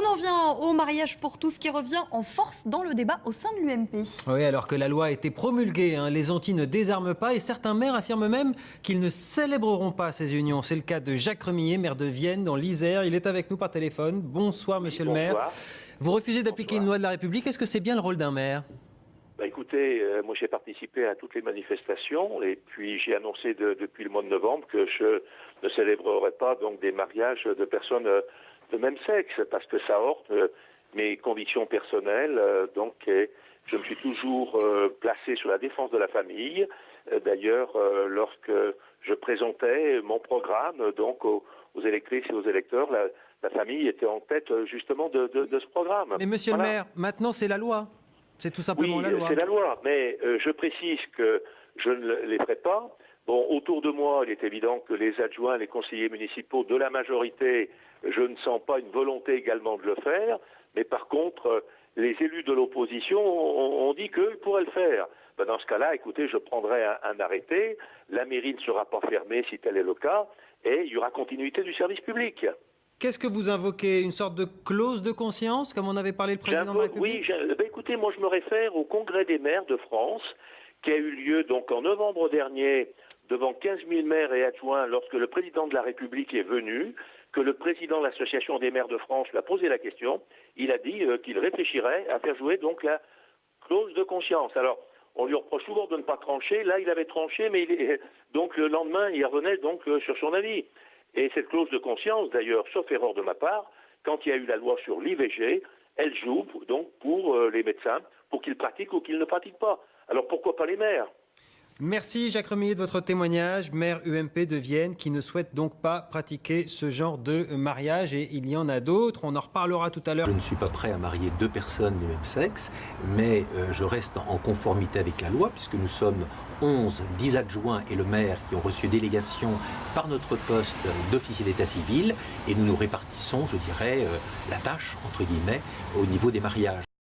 en vient au mariage pour tous qui revient en force dans le débat au sein de l'UMP. Oui, alors que la loi a été promulguée, les Antilles ne désarment pas et certains maires affirment même qu'ils ne célébreront pas ces unions. C'est le cas de Jacques Remillet, maire de Vienne, dans l'Isère. Il est avec nous par téléphone. Bonsoir, monsieur le maire. Vous refusez d'appliquer une loi de la République. Est-ce que c'est bien le rôle d'un maire ? Écoutez, moi j'ai participé à toutes les manifestations et puis j'ai annoncé depuis le mois de novembre que je ne célébrerai pas donc des mariages de personnes de même sexe parce que ça heurte mes convictions personnelles. Donc je me suis toujours placé sur la défense de la famille. D'ailleurs, lorsque je présentais mon programme donc aux électrices et aux électeurs, la famille était en tête justement de ce programme. Mais monsieur le maire, maintenant c'est la loi. C'est tout simplement la loi. Oui, c'est la loi, mais je précise que je ne les ferai pas. Bon, autour de moi, il est évident que les adjoints, les conseillers municipaux de la majorité, je ne sens pas une volonté également de le faire. Mais par contre, les élus de l'opposition ont dit qu'ils pourraient le faire. Dans ce cas-là, écoutez, je prendrai un arrêté. La mairie ne sera pas fermée si tel est le cas. Et il y aura continuité du service public. Qu'est-ce que vous invoquez ? Une sorte de clause de conscience, comme en avait parlé le président de la République ? Oui, écoutez, moi je me réfère au Congrès des maires de France, qui a eu lieu donc en novembre dernier, devant 15 000 maires et adjoints, lorsque le président de la République est venu, que le président de l'Association des maires de France lui a posé la question. Il a dit qu'il réfléchirait à faire jouer donc la clause de conscience. Alors, on lui reproche souvent de ne pas trancher. Là, il avait tranché, mais donc le lendemain, il revenait donc sur son avis. Et cette clause de conscience, d'ailleurs, sauf erreur de ma part, quand il y a eu la loi sur l'IVG, elle joue donc pour les médecins, pour qu'ils pratiquent ou qu'ils ne pratiquent pas. Alors pourquoi pas les maires ? Merci Jacques Remillet de votre témoignage, maire UMP de Vienne, qui ne souhaite donc pas pratiquer ce genre de mariage, et il y en a d'autres, on en reparlera tout à l'heure. Je ne suis pas prêt à marier deux personnes du même sexe, mais je reste en conformité avec la loi, puisque nous sommes 10 adjoints et le maire qui ont reçu délégation par notre poste d'officier d'état civil, et nous nous répartissons, je dirais, la tâche, entre guillemets, au niveau des mariages.